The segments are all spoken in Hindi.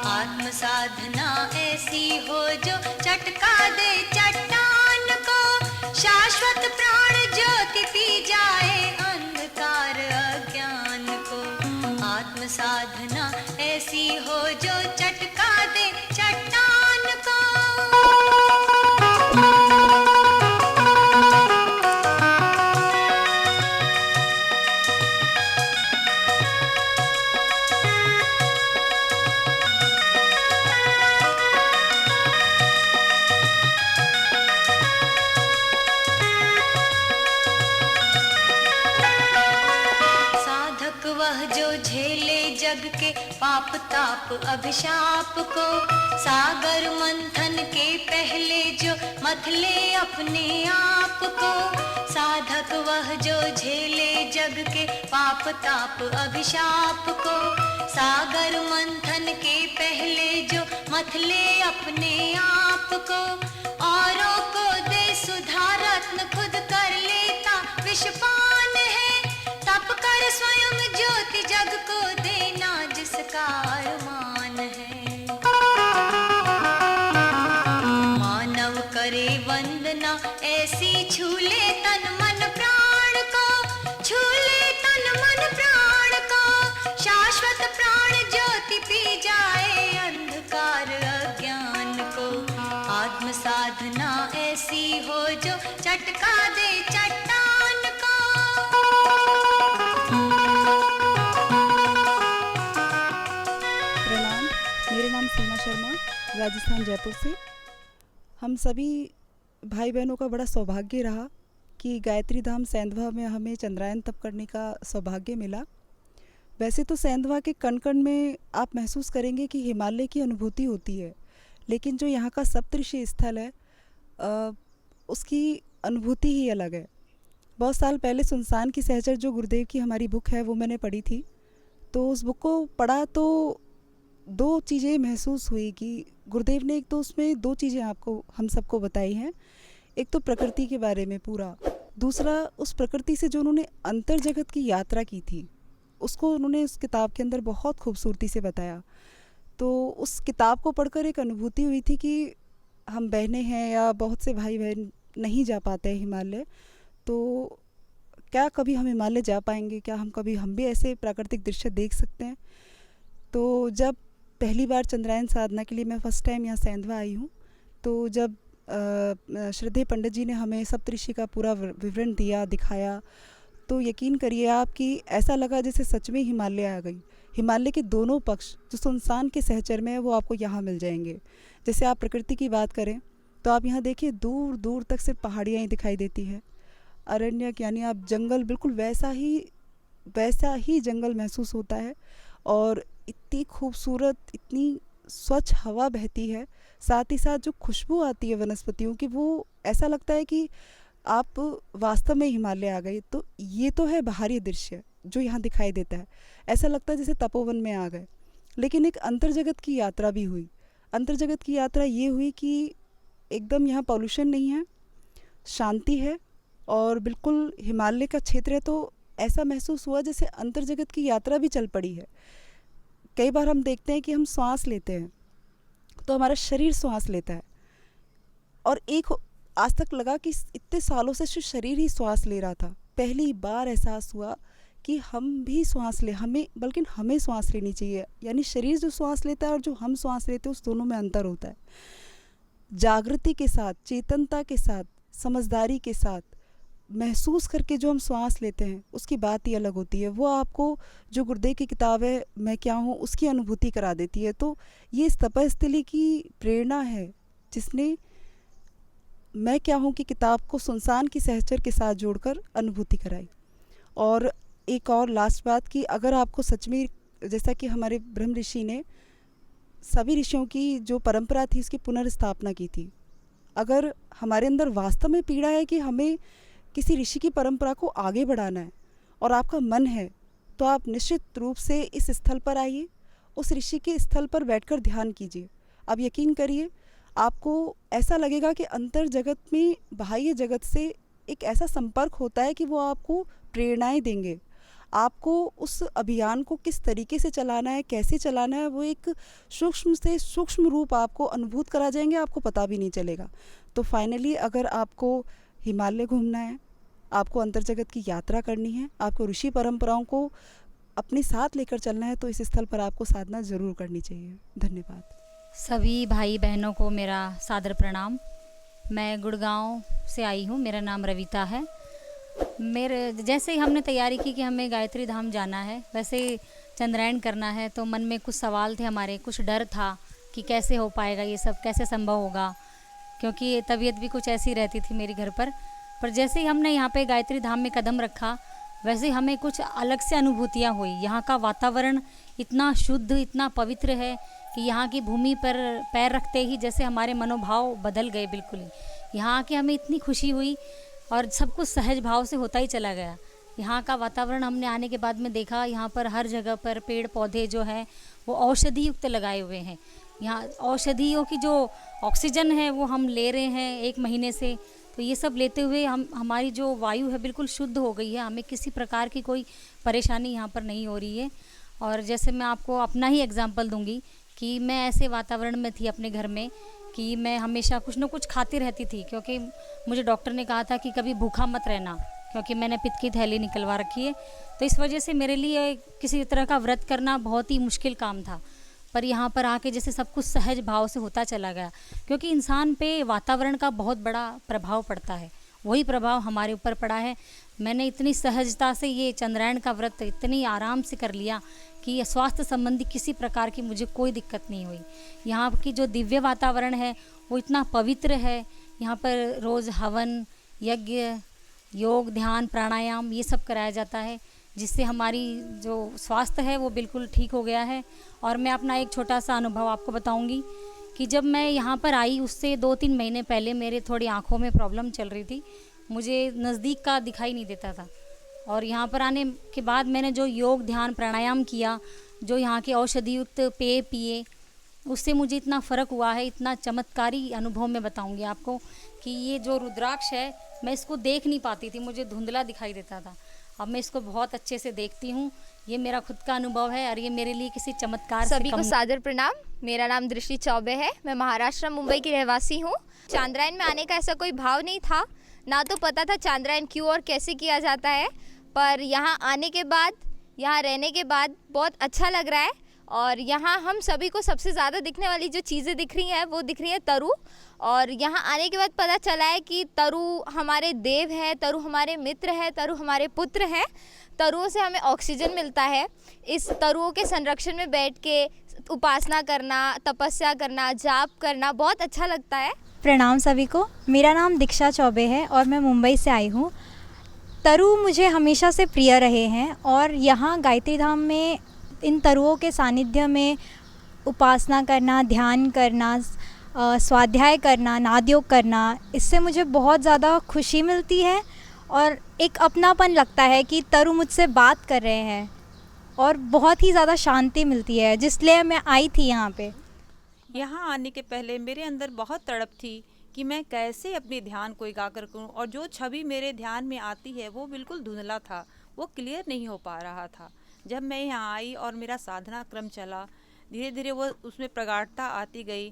आत्म साधना ऐसी हो जो चटका दे चट्टान को, शाश्वत प्राण ज्योति पी जाए अंधकार अज्ञान को। आत्म साधना ऐसी हो जो चटका दे चट्टान को। वह जो झेले जग के पाप ताप अभिशाप को, सागर मंथन के पहले जो मथले अपने आप को। साधक वह जो झेले जग के पाप ताप अभिशाप को, सागर मंथन के पहले जो मथले अपने आप को। औरों को दे सुधा रत्न खुद कर लेता विषपान है, तप कर स्वयं ज्योति जग को देना जिसका अरमान है। मानव करे वंदना ऐसी, छूले तन मन प्राण को, छूले तन मन प्राण को। शाश्वत प्राण ज्योति पी जाए अंधकार अज्ञान को। आत्म साधना ऐसी हो जो चटका दे चट्टान को। मेरा नाम सीमा शर्मा, राजस्थान जयपुर से। हम सभी भाई बहनों का बड़ा सौभाग्य रहा कि गायत्री धाम सेंधवा में हमें चंद्रायन तप करने का सौभाग्य मिला। वैसे तो सेंधवा के कण कण में आप महसूस करेंगे कि हिमालय की अनुभूति होती है, लेकिन जो यहाँ का सप्तऋषि स्थल है उसकी अनुभूति ही अलग है। बहुत साल पहले सुनसान की सहचर जो गुरुदेव की हमारी बुक है वो मैंने पढ़ी थी। तो उस बुक को पढ़ा तो दो चीज़ें महसूस हुई कि गुरुदेव ने एक तो उसमें दो चीज़ें आपको हम सबको बताई हैं। एक तो प्रकृति के बारे में पूरा, दूसरा उस प्रकृति से जो उन्होंने अंतर जगत की यात्रा की थी उसको उन्होंने उस किताब के अंदर बहुत खूबसूरती से बताया। तो उस किताब को पढ़कर एक अनुभूति हुई थी कि हम बहनें हैं या बहुत से भाई बहन नहीं जा पाते हैं हिमालय, तो क्या कभी हम हिमालय जा पाएंगे, क्या हम भी ऐसे प्राकृतिक दृश्य देख सकते हैं। तो जब पहली बार चंद्रायन साधना के लिए मैं फ़र्स्ट टाइम यहाँ सेंधवा आई हूँ, तो जब श्रद्धेय पंडित जी ने हमें सप्तऋषि का पूरा विवरण दिया, दिखाया, तो यकीन करिए आप कि ऐसा लगा जैसे सच में हिमालय आ गई। हिमालय के दोनों पक्ष जो सुनसान के सहचर में है वो आपको यहाँ मिल जाएंगे। जैसे आप प्रकृति की बात करें तो आप यहाँ देखिए दूर दूर तक सिर्फ पहाड़ियाँ ही दिखाई देती हैं, अरण्यक यानी आप जंगल, बिल्कुल वैसा ही जंगल महसूस होता है। और इतनी खूबसूरत, इतनी स्वच्छ हवा बहती है, साथ ही साथ जो खुशबू आती है वनस्पतियों की, वो ऐसा लगता है कि आप वास्तव में हिमालय आ गए। तो ये तो है बाहरी दृश्य जो यहाँ दिखाई देता है, ऐसा लगता है जैसे तपोवन में आ गए। लेकिन एक अंतर्जगत की यात्रा भी हुई। अंतर्जगत की यात्रा ये हुई कि एकदम यहाँ पॉल्यूशन नहीं है, शांति है, और बिल्कुल हिमालय का क्षेत्र है। तो ऐसा महसूस हुआ जैसे अंतर्जगत की यात्रा भी चल पड़ी है। कई बार हम देखते हैं कि हम श्वास लेते हैं तो हमारा शरीर श्वास लेता है, और एक आज तक लगा कि इतने सालों से सिर्फ शरीर ही श्वास ले रहा था। पहली बार एहसास हुआ कि हम भी श्वास हमें श्वास लेनी चाहिए। यानी शरीर जो श्वास लेता है और जो हम श्वास लेते हैं उस दोनों में अंतर होता है। जागृति के साथ, चेतनता के साथ, समझदारी के साथ महसूस करके जो हम श्वास लेते हैं उसकी बात ही अलग होती है। वो आपको जो गुरुदेव की किताब है मैं क्या हूँ उसकी अनुभूति करा देती है। तो ये तपस्थली की प्रेरणा है जिसने मैं क्या हूँ की किताब को सुनसान की सहचर के साथ जोड़कर अनुभूति कराई। और एक और लास्ट बात कि अगर आपको सच में, जैसा कि हमारे ब्रह्म ऋषि ने सभी ऋषियों की जो परंपरा थी उसकी पुनर्स्थापना की थी, अगर हमारे अंदर वास्तव में पीड़ा है कि हमें किसी ऋषि की परंपरा को आगे बढ़ाना है और आपका मन है, तो आप निश्चित रूप से इस स्थल पर आइए, उस ऋषि के स्थल पर बैठकर ध्यान कीजिए। आप यकीन करिए, आपको ऐसा लगेगा कि अंतर जगत में बाह्य जगत से एक ऐसा संपर्क होता है कि वो आपको प्रेरणाएं देंगे, आपको उस अभियान को किस तरीके से चलाना है, कैसे चलाना है, वो एक सूक्ष्म से सूक्ष्म रूप आपको अनुभूत करा जाएंगे, आपको पता भी नहीं चलेगा। तो फाइनली अगर आपको हिमालय घूमना है, आपको अंतर जगत की यात्रा करनी है, आपको ऋषि परंपराओं को अपने साथ लेकर चलना है, तो इस स्थल पर आपको साधना ज़रूर करनी चाहिए। धन्यवाद। सभी भाई बहनों को मेरा सादर प्रणाम। मैं गुड़गांव से आई हूँ, मेरा नाम रविता है। मेरे जैसे ही हमने तैयारी की कि हमें गायत्री धाम जाना है, वैसे ही चंद्रायन करना है, तो मन में कुछ सवाल थे हमारे, कुछ डर था कि कैसे हो पाएगा ये सब, कैसे संभव होगा, क्योंकि तबीयत भी कुछ ऐसी रहती थी मेरी घर पर जैसे ही हमने यहाँ पे गायत्री धाम में कदम रखा, वैसे ही हमें कुछ अलग से अनुभूतियाँ हुई। यहाँ का वातावरण इतना शुद्ध, इतना पवित्र है कि यहाँ की भूमि पर पैर रखते ही जैसे हमारे मनोभाव बदल गए बिल्कुल ही। यहाँ आके हमें इतनी खुशी हुई और सब कुछ सहज भाव से होता ही चला गया। यहाँ का वातावरण हमने आने के बाद में देखा, यहाँ पर हर जगह पर पेड़ पौधे जो हैं वो औषधि युक्त लगाए हुए हैं। यहाँ औषधियों की जो ऑक्सीजन है वो हम ले रहे हैं 1 महीने से, तो ये सब लेते हुए हमारी जो वायु है बिल्कुल शुद्ध हो गई है। हमें किसी प्रकार की कोई परेशानी यहाँ पर नहीं हो रही है। और जैसे मैं आपको अपना ही एग्जांपल दूंगी कि मैं ऐसे वातावरण में थी अपने घर में कि मैं हमेशा कुछ ना कुछ खाती रहती थी, क्योंकि मुझे डॉक्टर ने कहा था कि कभी भूखा मत रहना, क्योंकि मैंने पित्त की थैली निकलवा रखी है। तो इस वजह से मेरे लिए किसी तरह का व्रत करना बहुत ही मुश्किल काम था। पर यहाँ पर आके जैसे सब कुछ सहज भाव से होता चला गया, क्योंकि इंसान पे वातावरण का बहुत बड़ा प्रभाव पड़ता है, वही प्रभाव हमारे ऊपर पड़ा है। मैंने इतनी सहजता से ये चंद्रायन का व्रत इतनी आराम से कर लिया कि स्वास्थ्य संबंधी किसी प्रकार की मुझे कोई दिक्कत नहीं हुई। यहाँ की जो दिव्य वातावरण है वो इतना पवित्र है। यहाँ पर रोज़ हवन, यज्ञ, योग, ध्यान, प्राणायाम ये सब कराया जाता है, जिससे हमारी जो स्वास्थ्य है वो बिल्कुल ठीक हो गया है। और मैं अपना एक छोटा सा अनुभव आपको बताऊंगी कि जब मैं यहाँ पर आई उससे 2-3 महीने पहले मेरे थोड़ी आँखों में प्रॉब्लम चल रही थी, मुझे नज़दीक का दिखाई नहीं देता था। और यहाँ पर आने के बाद मैंने जो योग, ध्यान, प्राणायाम किया, जो यहाँ के औषधि युक्त पेय पिए, उससे मुझे इतना फ़र्क हुआ है, इतना चमत्कारी अनुभव मैं बताऊंगी आपको कि ये जो रुद्राक्ष है मैं इसको देख नहीं पाती थी, मुझे धुंधला दिखाई देता था। अब मैं इसको बहुत अच्छे से देखती हूँ। ये मेरा खुद का अनुभव है और ये मेरे लिए किसी चमत्कार से सभी कम को सादर प्रणाम। मेरा नाम दृष्टि चौबे है। मैं महाराष्ट्र मुंबई की रहवासी हूँ। चांद्रायन में आने का ऐसा कोई भाव नहीं था, ना तो पता था चांद्रायन क्यों और कैसे किया जाता है, पर यहाँ आने के बाद, यहाँ रहने के बाद बहुत अच्छा लग रहा है। और यहाँ हम सभी को सबसे ज़्यादा दिखने वाली जो चीज़ें दिख रही हैं वो दिख रही हैं तरु। और यहाँ आने के बाद पता चला है कि तरु हमारे देव है, तरु हमारे मित्र है, तरु हमारे पुत्र हैं। तरुओं से हमें ऑक्सीजन मिलता है। इस तरुओं के संरक्षण में बैठ के उपासना करना, तपस्या करना, जाप करना बहुत अच्छा लगता है। प्रणाम सभी को। मेरा नाम दीक्षा चौबे है और मैं मुंबई से आई हूँ। तरु मुझे हमेशा से प्रिय रहे हैं और यहाँ गायत्री धाम में इन तरुओं के सानिध्य में उपासना करना, ध्यान करना, स्वाध्याय करना, नादयोग करना, इससे मुझे बहुत ज़्यादा खुशी मिलती है और एक अपनापन लगता है कि तरु मुझसे बात कर रहे हैं और बहुत ही ज़्यादा शांति मिलती है, जिसलिए मैं आई थी यहाँ पे। यहाँ आने के पहले मेरे अंदर बहुत तड़प थी कि मैं कैसे अपने ध्यान को एकाग्र करूं, और जो छवि मेरे ध्यान में आती है वो बिल्कुल धुंधला था, वो क्लियर नहीं हो पा रहा था। जब मैं यहाँ आई और मेरा साधना क्रम चला, धीरे धीरे वो उसमें प्रगाढ़ता आती गई।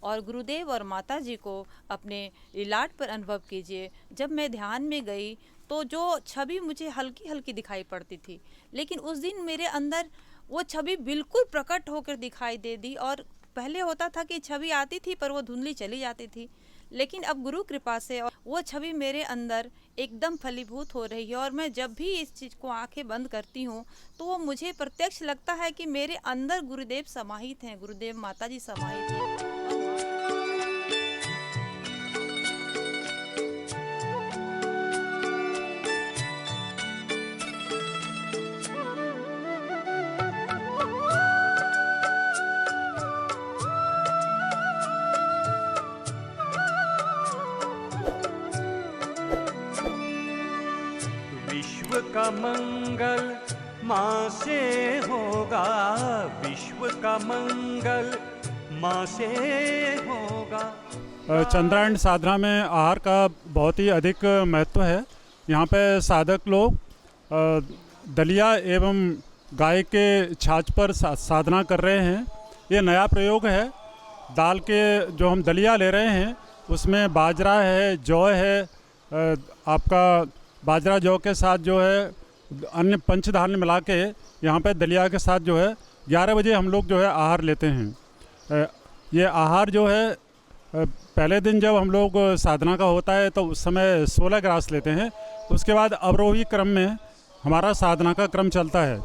और गुरुदेव और माता जी को अपने लाड पर अनुभव कीजिए। जब मैं ध्यान में गई तो जो छवि मुझे हल्की हल्की दिखाई पड़ती थी, लेकिन उस दिन मेरे अंदर वो छवि बिल्कुल प्रकट होकर दिखाई दे दी। और पहले होता था कि छवि आती थी पर वो धुंधली चली जाती थी, लेकिन अब गुरु कृपा से वो छवि मेरे अंदर एकदम फलीभूत हो रही है। और मैं जब भी इस चीज़ को आंखें बंद करती हूँ तो वो मुझे प्रत्यक्ष लगता है कि मेरे अंदर गुरुदेव समाहित हैं, गुरुदेव माता जी समाहित हैं। विश्व का मंगल माँ से होगा, विश्व का मंगल माँ से होगा। चंद्रायन साधना में आहार का बहुत ही अधिक महत्व है। यहाँ पे साधक लोग दलिया एवं गाय के छाछ पर साधना कर रहे हैं। ये नया प्रयोग है। दाल के जो हम दलिया ले रहे हैं उसमें बाजरा है, जौ है, आपका बाजरा जौ के साथ जो है अन्य पंचधान्य मिला के यहाँ पे दलिया के साथ जो है 11 बजे हम लोग जो है आहार लेते हैं। ये आहार जो है पहले दिन जब हम लोग साधना का होता है तो उस समय 16 ग्रास लेते हैं। उसके बाद अवरोही क्रम में हमारा साधना का क्रम चलता है।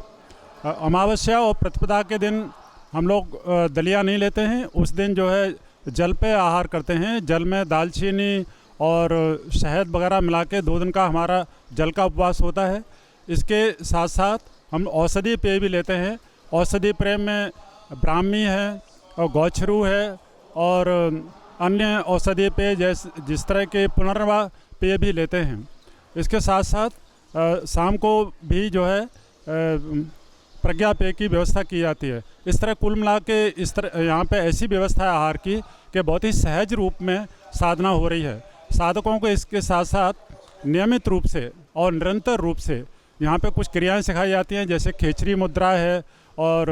अमावस्या और प्रतिपदा के दिन हम लोग दलिया नहीं लेते हैं। उस दिन जो है जल पे आहार करते हैं। जल में दालचीनी और शहद वगैरह मिला के 2 दिन का हमारा जल का उपवास होता है। इसके साथ साथ हम औषधि पेय भी लेते हैं। औषधि पेय में ब्राह्मी है और गौछरू है और अन्य औषधि पेय जिस तरह के पुनर्वा पेय भी लेते हैं। इसके साथ साथ शाम को भी जो है प्रज्ञा पेय की व्यवस्था की जाती है। इस तरह कुल मिला के इस तरह यहाँ पे ऐसी व्यवस्था है आहार की कि बहुत ही सहज रूप में साधना हो रही है। साधकों को इसके साथ साथ नियमित रूप से और निरंतर रूप से यहाँ पे कुछ क्रियाएं सिखाई जाती हैं, जैसे खेचरी मुद्रा है। और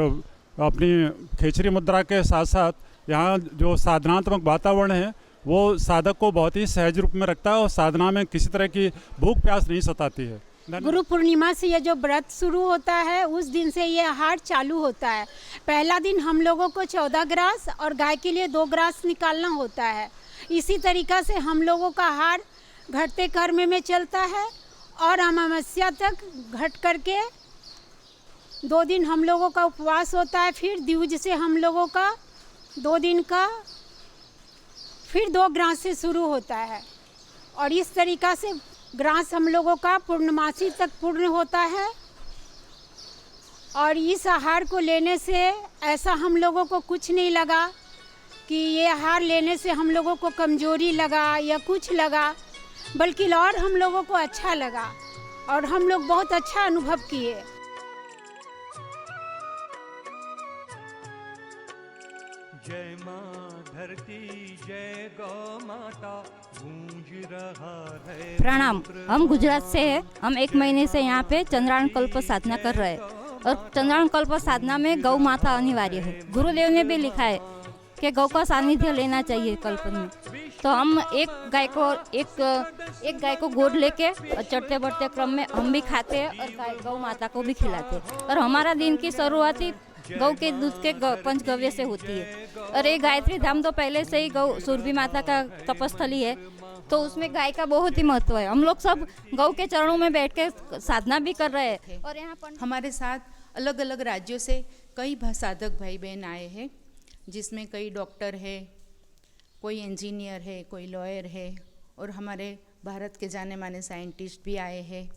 अपनी खेचरी मुद्रा के साथ साथ यहाँ जो साधनात्मक वातावरण है वो साधक को बहुत ही सहज रूप में रखता है और साधना में किसी तरह की भूख प्यास नहीं सताती है। गुरु पूर्णिमा से ये जो व्रत शुरू होता है उस दिन से ये आहार चालू होता है। पहला दिन हम लोगों को 14 ग्रास और गाय के लिए 2 ग्रास निकालना होता है। इसी तरीक़ा से हम लोगों का आहार घटते क्रम में चलता है और अमावस्या तक घट करके 2 दिन हम लोगों का उपवास होता है। फिर द्विज से हम लोगों का 2 दिन का फिर 2 ग्रास से शुरू होता है और इस तरीक़ा से ग्रास हम लोगों का पूर्णमासी तक पूर्ण होता है। और इस आहार को लेने से ऐसा हम लोगों को कुछ नहीं लगा कि ये आहार लेने से हम लोगों को कमजोरी लगा या कुछ लगा, बल्कि और हम लोगों को अच्छा लगा और हम लोग बहुत अच्छा अनुभव किए। जय माँ धरती जय गौ माता गूंज रहा है। प्रणाम, हम गुजरात से हैं। हम 1 महीने से यहाँ पे चंद्रायण कल्प साधना कर रहे हैं और चंद्रायण कल्प साधना में गौ माता अनिवार्य है। गुरुदेव ने भी लिखा है कि गौ का सानिध्य लेना चाहिए कल्प में। तो हम एक गाय को गोद लेके चढ़ते बढ़ते क्रम में हम भी खाते हैं और गौ माता को भी खिलाते हैं। और हमारा दिन की शुरुआत ही गौ के दूध के पंचगव्य से होती है। और ये गायत्री धाम तो पहले से ही गौ सुरभि माता का तपस्थली है, तो उसमें गाय का बहुत ही महत्व है। हम लोग सब गौ के चरणों में बैठ के साधना भी कर रहे हैं। और यहाँ पर हमारे साथ अलग अलग राज्यों से कई साधक भाई बहन आए हैं, जिसमें कई डॉक्टर है, कोई इंजीनियर है, कोई लॉयर है और हमारे भारत के जाने माने साइंटिस्ट भी आए हैं।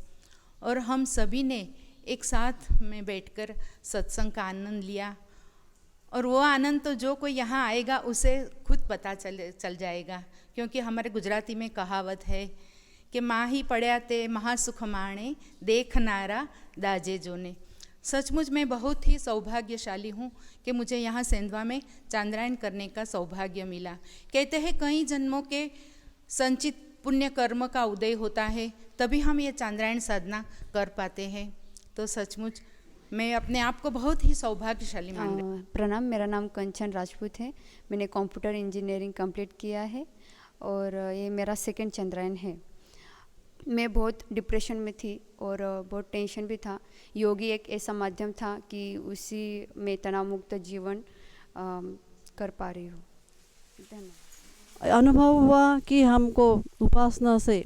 और हम सभी ने एक साथ में बैठकर सत्संग का आनंद लिया। और वो आनंद तो जो कोई यहाँ आएगा उसे खुद पता चल जाएगा, क्योंकि हमारे गुजराती में कहावत है कि माँ ही पढ़या ते महासुख माणे देखनारा दाजे जोने। सचमुच मैं बहुत ही सौभाग्यशाली हूँ कि मुझे यहाँ सेंधवा में चांद्रायण करने का सौभाग्य मिला। कहते हैं कई जन्मों के संचित पुण्य कर्म का उदय होता है, तभी हम ये चांद्रायण साधना कर पाते हैं। तो सचमुच मैं अपने आप को बहुत ही सौभाग्यशाली मान रही हूँ। प्रणाम, मेरा नाम कंचन राजपूत है। मैंने कंप्यूटर इंजीनियरिंग कंप्लीट किया है और ये मेरा 2nd चंद्रायण है। मैं बहुत डिप्रेशन में थी और बहुत टेंशन भी था। योगी एक ऐसा माध्यम था कि उसी में तनाव मुक्त जीवन कर पा रही हूँ। धन्यवाद। अनुभव हुआ कि हमको उपासना से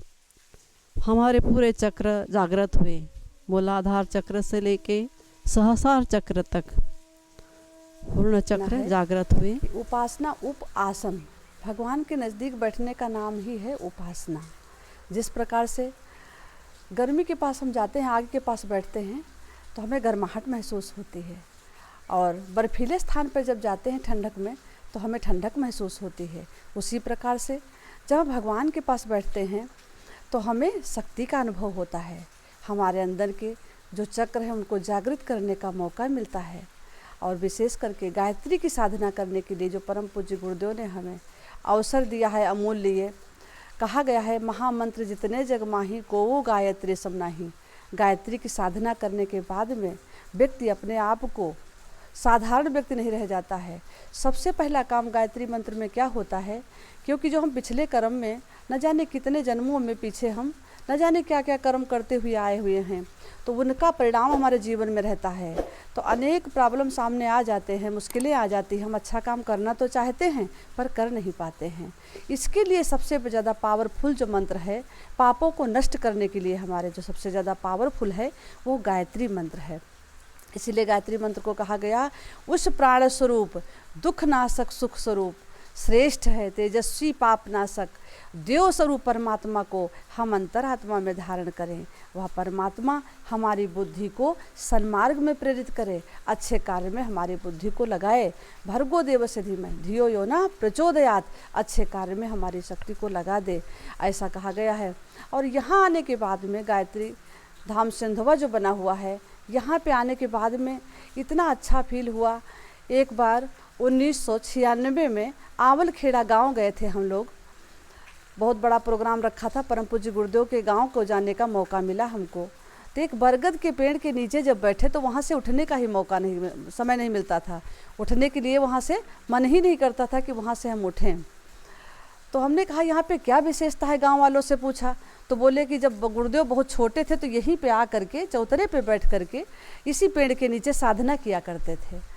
हमारे पूरे चक्र जागृत हुए। मूलाधार चक्र से लेके सहस्रार चक्र तक पूर्ण चक्र जागृत हुए। उपासना आसन भगवान के नज़दीक बैठने का नाम ही है उपासना। जिस प्रकार से गर्मी के पास हम जाते हैं, आग के पास बैठते हैं तो हमें गर्माहट महसूस होती है, और बर्फीले स्थान पर जब जाते हैं ठंडक में तो हमें ठंडक महसूस होती है। उसी प्रकार से जब भगवान के पास बैठते हैं तो हमें शक्ति का अनुभव होता है। हमारे अंदर के जो चक्र हैं उनको जागृत करने का मौका मिलता है। और विशेष करके गायत्री की साधना करने के लिए जो परम पूज्य गुरुदेव ने हमें अवसर दिया है अमूल्य, कहा गया है महामंत्र जितने जग माही को वो गायत्री सम नाही। गायत्री की साधना करने के बाद में व्यक्ति अपने आप को साधारण व्यक्ति नहीं रह जाता है। सबसे पहला काम गायत्री मंत्र में क्या होता है, क्योंकि जो हम पिछले कर्म में न जाने कितने जन्मों में पीछे हम न जाने क्या क्या कर्म करते हुए आए हुए हैं, तो उनका परिणाम हमारे जीवन में रहता है। तो अनेक प्रॉब्लम सामने आ जाते हैं, मुश्किलें आ जाती हैं। हम अच्छा काम करना तो चाहते हैं पर कर नहीं पाते हैं। इसके लिए सबसे ज़्यादा पावरफुल जो मंत्र है पापों को नष्ट करने के लिए, हमारे जो सबसे ज़्यादा पावरफुल है वो गायत्री मंत्र है। इसीलिए गायत्री मंत्र को कहा गया उस प्राण स्वरूप दुख नाशक सुख स्वरूप श्रेष्ठ है तेजस्वी पाप नाशक देव स्वरूप परमात्मा को हम अंतरात्मा में धारण करें। वह परमात्मा हमारी बुद्धि को सन्मार्ग में प्रेरित करे, अच्छे कार्य में हमारी बुद्धि को लगाए। भर्गो देवस्य धीमहि धियो यो न प्रचोदयात्, अच्छे कार्य में हमारी शक्ति को लगा दे, ऐसा कहा गया है। और यहाँ आने के बाद में गायत्री धाम सेंधवा जो बना हुआ है, यहाँ पे आने के बाद में इतना अच्छा फील हुआ। एक बार 1996 में आवलखेड़ा गांव गए थे हम लोग, बहुत बड़ा प्रोग्राम रखा था, परम पूज्य गुरुदेव के गांव को जाने का मौका मिला हमको। तो एक बरगद के पेड़ के नीचे जब बैठे तो वहाँ से उठने का ही समय नहीं मिलता था। उठने के लिए वहाँ से मन ही नहीं करता था कि वहाँ से हम उठें। तो हमने कहा यहाँ पे क्या विशेषता है, गांव वालों से पूछा तो बोले कि जब गुरुदेव बहुत छोटे थे तो यहीं पे आ करके चौतरे पे बैठ करके इसी पेड़ के नीचे साधना किया करते थे।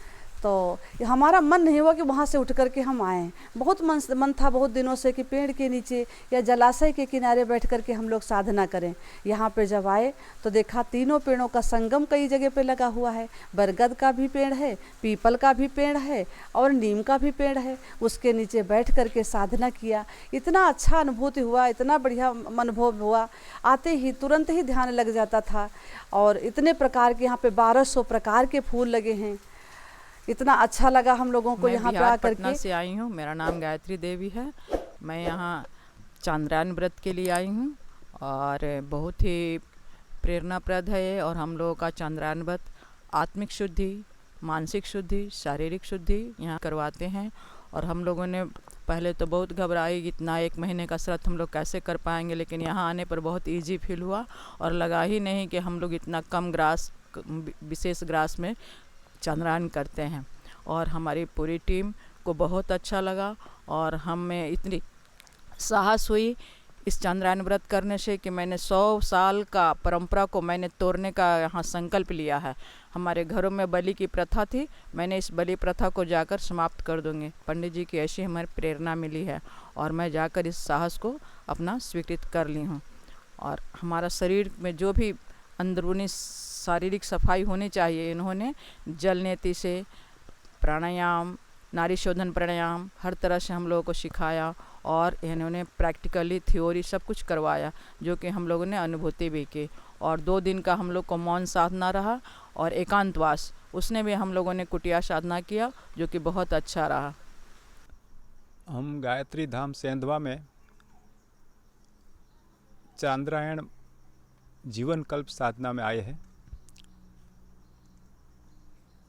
तो हमारा मन नहीं हुआ कि वहाँ से उठ करके हम आएँ। बहुत मन था बहुत दिनों से कि पेड़ के नीचे या जलाशय के किनारे बैठ करके हम लोग साधना करें। यहाँ पे जब आए तो देखा तीनों पेड़ों का संगम कई जगह पे लगा हुआ है। बरगद का भी पेड़ है, पीपल का भी पेड़ है और नीम का भी पेड़ है। उसके नीचे बैठ करके साधना किया, इतना अच्छा अनुभूति हुआ, इतना बढ़िया अनुभव हुआ। आते ही तुरंत ही ध्यान लग जाता था। और इतने प्रकार के यहाँ पे 1200 प्रकार के फूल लगे हैं। इतना अच्छा लगा हम लोगों को यहाँ पे आकर के। पटना से आई हूँ, मेरा नाम गायत्री देवी है। मैं यहाँ चांद्रायन व्रत के लिए आई हूँ और बहुत ही प्रेरणाप्रद है। और हम लोगों का चांद्रायन व्रत आत्मिक शुद्धि, मानसिक शुद्धि, शारीरिक शुद्धि यहाँ करवाते हैं। और हम लोगों ने पहले तो बहुत घबराई, इतना 1 महीने का व्रत हम लोग कैसे कर पाएंगे, लेकिन यहाँ आने पर बहुत इजी फील हुआ और लगा ही नहीं कि हम लोग इतना कम ग्रास, विशेष ग्रास में चांद्रायन करते हैं। और हमारी पूरी टीम को बहुत अच्छा लगा और हमें इतनी साहस हुई इस चांद्रायन व्रत करने से कि मैंने 100 साल का परंपरा को मैंने तोड़ने का यहाँ संकल्प लिया है। हमारे घरों में बलि की प्रथा थी, मैंने इस बलि प्रथा को जाकर समाप्त कर दूँगी। पंडित जी की ऐसी हमारी प्रेरणा मिली है और मैं जाकर इस साहस को अपना स्वीकृत कर ली हूँ। और हमारा शरीर में जो भी अंदरूनी शारीरिक सफाई होनी चाहिए, इन्होंने जल नेति से प्राणायाम, नारी शोधन प्राणायाम हर तरह से हम लोगों को सिखाया और इन्होंने प्रैक्टिकली थ्योरी सब कुछ करवाया, जो कि हम लोगों ने अनुभूति भी की। और 2 दिन का हम लोग को मौन साधना रहा और एकांतवास, उसने भी हम लोगों ने कुटिया साधना किया, जो कि बहुत अच्छा रहा। हम गायत्री धाम सेंधवा में चांद्रायन जीवन कल्प साधना में आए हैं।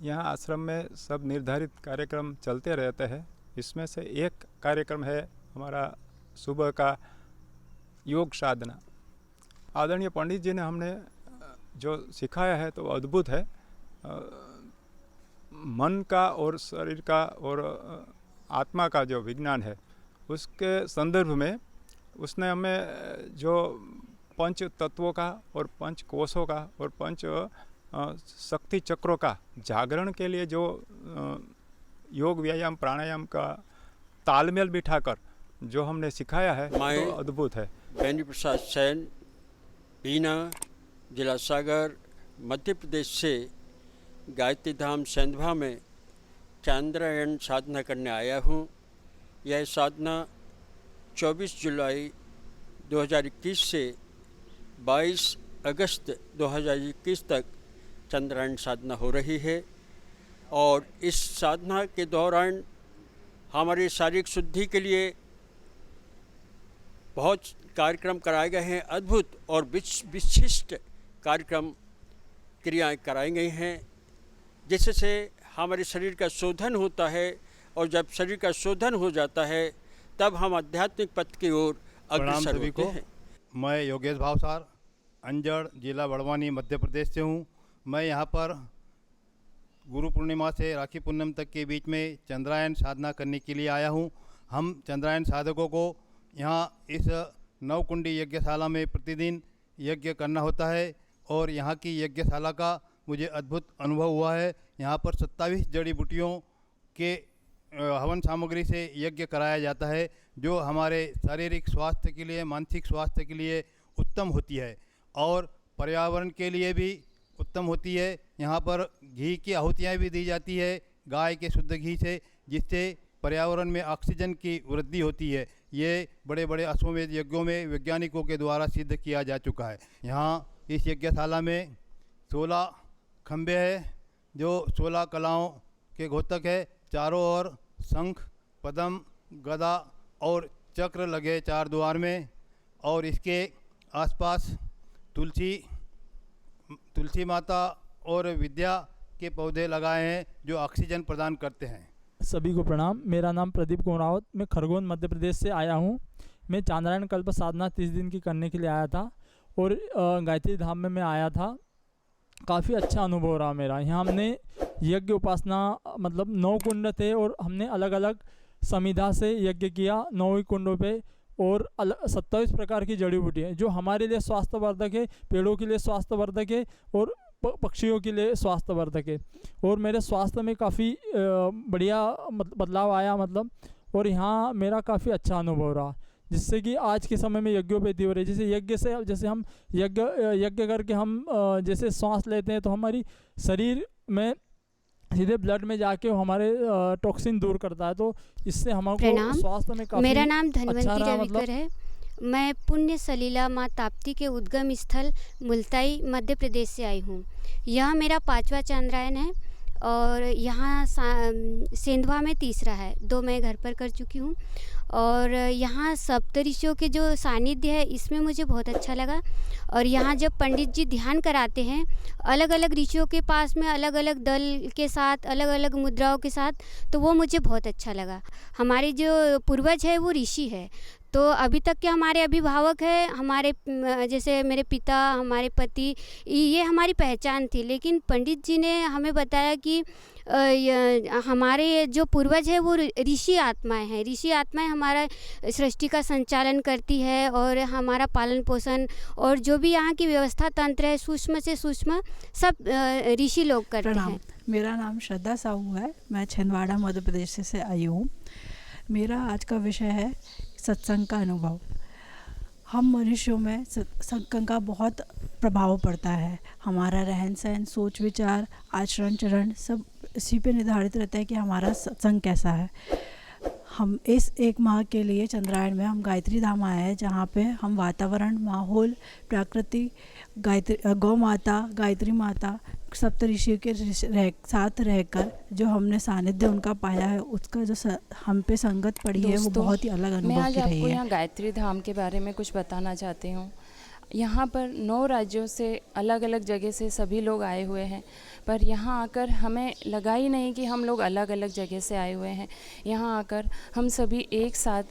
यहाँ आश्रम में सब निर्धारित कार्यक्रम चलते रहते हैं। इसमें से एक कार्यक्रम है हमारा सुबह का योग साधना। आदरणीय पंडित जी ने हमने जो सिखाया है तो अद्भुत है। मन का और शरीर का और आत्मा का जो विज्ञान है उसके संदर्भ में उसने हमें जो 5 तत्वों का और 5 कोशों का और 5 शक्ति चक्रों का जागरण के लिए जो योग व्यायाम प्राणायाम का तालमेल बिठाकर जो हमने सिखाया है तो अद्भुत है। बेनी प्रसाद सैन, बीना, जिला सागर, मध्य प्रदेश से गायत्री धाम सेंधवा में चांद्रायन साधना करने आया हूँ। यह साधना 24 जुलाई 2021 से 22 अगस्त 2021 तक चांद्रायन साधना हो रही है। और इस साधना के दौरान हमारी शारीरिक शुद्धि के लिए बहुत कार्यक्रम कराए गए हैं। अद्भुत और विशिष्ट कार्यक्रम क्रियाएं कराई गई हैं, जिससे हमारे शरीर का शोधन होता है। और जब शरीर का शोधन हो जाता है तब हम आध्यात्मिक पथ की ओर अग्रसर होते हैं। मैं योगेश भावसार अंजड़, जिला बड़वानी, मध्य प्रदेश से हूँ। मैं यहाँ पर गुरु पूर्णिमा से राखी पूर्णिमा तक के बीच में चंद्रायन साधना करने के लिए आया हूँ। हम चंद्रायन साधकों को यहाँ इस नवकुंडी यज्ञशाला में प्रतिदिन यज्ञ करना होता है और यहाँ की यज्ञशाला का मुझे अद्भुत अनुभव हुआ है। यहाँ पर 27 जड़ी बूटियों के हवन सामग्री से यज्ञ कराया जाता है, जो हमारे शारीरिक स्वास्थ्य के लिए, मानसिक स्वास्थ्य के लिए उत्तम होती है और पर्यावरण के लिए भी उत्तम होती है। यहाँ पर घी की आहुतियाँ भी दी जाती है, गाय के शुद्ध घी से, जिससे पर्यावरण में ऑक्सीजन की वृद्धि होती है। ये बड़े बड़े अश्वमेध यज्ञों में वैज्ञानिकों के द्वारा सिद्ध किया जा चुका है। यहाँ इस यज्ञशाला में 16 खंबे हैं जो 16 कलाओं के घोतक है। चारों ओर शंख, पद्म, गदा और चक्र लगे 4 द्वार में और इसके आसपास तुलसी माता और विद्या के पौधे लगाए हैं जो ऑक्सीजन प्रदान करते हैं। सभी को प्रणाम। मेरा नाम प्रदीप कुमारावत, मैं खरगोन मध्य प्रदेश से आया हूँ। मैं चांद्रायन कल्प साधना 30 दिन की करने के लिए आया था और गायत्री धाम में मैं आया था। काफ़ी अच्छा अनुभव रहा मेरा। यहाँ हमने यज्ञ उपासना मतलब 9 कुंड थे और हमने अलग अलग समिधा से यज्ञ किया 9 कुंडों पे और 27 प्रकार की जड़ी बूटियाँ जो हमारे लिए स्वास्थ्यवर्धक है, पेड़ों के लिए स्वास्थ्यवर्धक है और पक्षियों के लिए स्वास्थ्यवर्धक है। और मेरे स्वास्थ्य में काफ़ी बढ़िया बदलाव आया मतलब, और यहाँ मेरा काफ़ी अच्छा अनुभव रहा, जिससे कि आज के समय में यज्ञोपैथी हो रही है। जैसे यज्ञ से जैसे हम यज्ञ करके हम जैसे सांस लेते हैं तो हमारी शरीर में सीधे ब्लड में जाके हमारे टॉक्सिन दूर करता है, तो इससे हमारे स्वास्थ्य में काफ़ी मेरा नाम धनवंती अच्छा रविकर है। मैं पुण्य सलीला माँ ताप्ती के उद्गम स्थल मुल्ताई मध्य प्रदेश से आई हूँ। यह मेरा 5वां चंद्रायन है और यहाँ सेंधवा में 3रा है। 2 मैं घर पर कर चुकी हूँ और यहाँ सप्तऋषियों के जो सानिध्य है इसमें मुझे बहुत अच्छा लगा। और यहाँ जब पंडित जी ध्यान कराते हैं अलग अलग ऋषियों के पास में अलग अलग दल के साथ, अलग अलग मुद्राओं के साथ, तो वो मुझे बहुत अच्छा लगा। हमारे जो पूर्वज है वो ऋषि है, तो अभी तक के हमारे अभिभावक है, हमारे जैसे मेरे पिता, हमारे पति, ये हमारी पहचान थी। लेकिन पंडित जी ने हमें बताया कि हमारे जो पूर्वज है वो ऋषि आत्माएं हैं। ऋषि आत्माएं हमारा सृष्टि का संचालन करती है और हमारा पालन पोषण और जो भी यहाँ की व्यवस्था तंत्र है सूक्ष्म से सूक्ष्म सब ऋषि लोग करते हैं। मेरा नाम श्रद्धा साहू है, मैं छिंदवाड़ा मध्य प्रदेश से आई हूँ। मेरा आज का विषय है सत्संग का अनुभव। हम मनुष्यों में सत्संग का बहुत प्रभाव पड़ता है। हमारा रहन सहन, सोच विचार, आचरण चरण सब इसी पे निर्धारित रहता है कि हमारा सत्संग कैसा है। हम इस 1 माह के लिए चंद्रायन में हम गायत्री धाम आए हैं, जहाँ पे हम वातावरण, माहौल, प्रकृति, गौ माता, गायत्री माता, सप्तऋषि के साथ रहकर जो हमने सानिध्य उनका पाया है, उसका जो हम पे संगत पड़ी है वो बहुत ही अलग अनुभव की रही है। मैं आज आपको यहाँ गायत्री धाम के बारे में कुछ बताना चाहती हूँ। यहाँ पर 9 राज्यों से अलग अलग जगह से सभी लोग आए हुए हैं, पर यहाँ आकर हमें लगा ही नहीं कि हम लोग अलग अलग जगह से आए हुए हैं। यहाँ आकर हम सभी एक साथ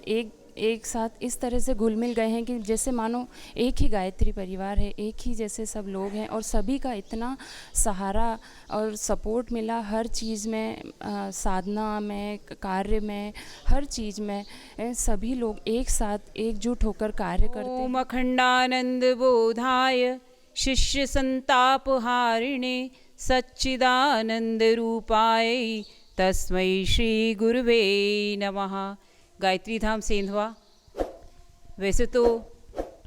इस तरह से घुल मिल गए हैं कि जैसे मानो एक ही गायत्री परिवार है, एक ही जैसे सब लोग हैं और सभी का इतना सहारा और सपोर्ट मिला हर चीज़ में, साधना में, कार्य में, हर चीज़ में सभी लोग एक साथ एकजुट होकर कार्य करते हैं। ओम अखंडानंद बोधाय शिष्य संताप हारिणे सच्चिदानंद रूपाय तस्मै श्री गुरुवे नमः। गायत्री धाम सेंधवा वैसे तो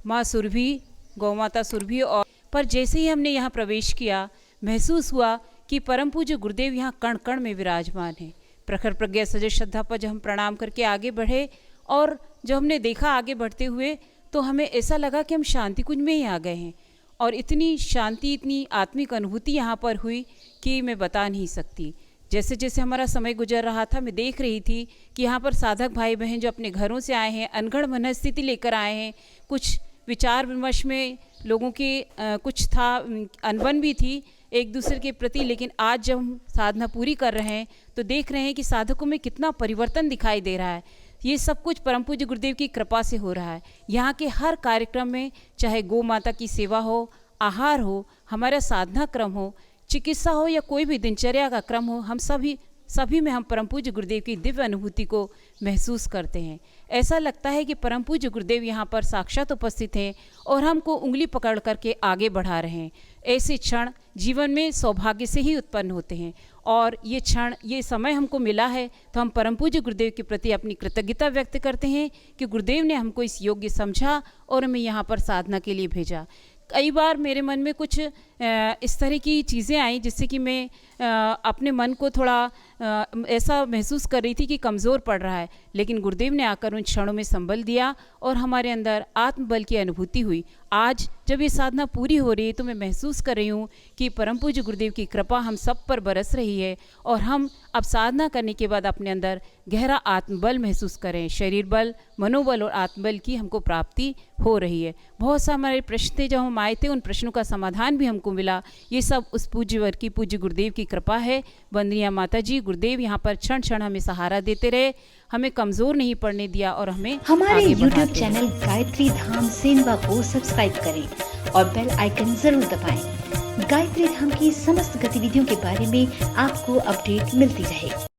माँ सुरभि, गौ माता सुरभि, और पर जैसे ही हमने यहाँ प्रवेश किया महसूस हुआ कि परम पूज्य गुरुदेव यहाँ कण कण में विराजमान हैं। प्रखर प्रज्ञा सजग श्रद्धा पर जब हम प्रणाम करके आगे बढ़े और जब हमने देखा आगे बढ़ते हुए तो हमें ऐसा लगा कि हम शांति कुंज में ही आ गए हैं। और इतनी शांति, इतनी आत्मिक अनुभूति यहाँ पर हुई कि मैं बता नहीं सकती। जैसे जैसे हमारा समय गुजर रहा था मैं देख रही थी कि यहाँ पर साधक भाई बहन जो अपने घरों से आए हैं, अनगढ़ मनस्थिति लेकर आए हैं, कुछ विचार विमर्श में लोगों के कुछ था, अनबन भी थी एक दूसरे के प्रति। लेकिन आज जब हम साधना पूरी कर रहे हैं तो देख रहे हैं कि साधकों में कितना परिवर्तन दिखाई दे रहा है। ये सब कुछ परम पूज्य गुरुदेव की कृपा से हो रहा है। यहाँ के हर कार्यक्रम में, चाहे गौ माता की सेवा हो, आहार हो, हमारा साधना क्रम हो, चिकित्सा हो या कोई भी दिनचर्या का क्रम हो, हम सभी में हम परम पूज्य गुरुदेव की दिव्य अनुभूति को महसूस करते हैं। ऐसा लगता है कि परम पूज्य गुरुदेव यहाँ पर साक्षात उपस्थित हैं और हमको उंगली पकड़ करके आगे बढ़ा रहे हैं। ऐसे क्षण जीवन में सौभाग्य से ही उत्पन्न होते हैं और ये क्षण, ये समय हमको मिला है तो हम परम पूज्य गुरुदेव के प्रति अपनी कृतज्ञता व्यक्त करते हैं कि गुरुदेव ने हमको इस योग्य समझा और हमें यहाँ पर साधना के लिए भेजा। कई बार मेरे मन में कुछ इस तरह की चीज़ें आई जिससे कि मैं अपने मन को थोड़ा ऐसा महसूस कर रही थी कि कमज़ोर पड़ रहा है, लेकिन गुरुदेव ने आकर उन क्षणों में संबल दिया और हमारे अंदर आत्मबल की अनुभूति हुई। आज जब ये साधना पूरी हो रही है तो मैं महसूस कर रही हूँ कि परम पूज्य गुरुदेव की कृपा हम सब पर बरस रही है और हम अब साधना करने के बाद अपने अंदर गहरा आत्मबल महसूस करें। शरीर बल, मनोबल और आत्मबल की हमको प्राप्ति हो रही है। बहुत सा हमारे प्रश्न थे, जब हम आए थे उन प्रश्नों का समाधान भी हमको मिला। ये सब उस पूज्य वर की, पूज्य गुरुदेव की कृपा है। वंदनीय माता जी, गुरुदेव यहाँ पर क्षण क्षण हमें सहारा देते रहे, हमें कमज़ोर नहीं पड़ने दिया और हमें हमारे YouTube चैनल गायत्री धाम सेंधवा को सब्सक्राइब करें और बेल आइकन जरूर दबाएं। गायत्री धाम की समस्त गतिविधियों के बारे में आपको अपडेट मिलती रहे।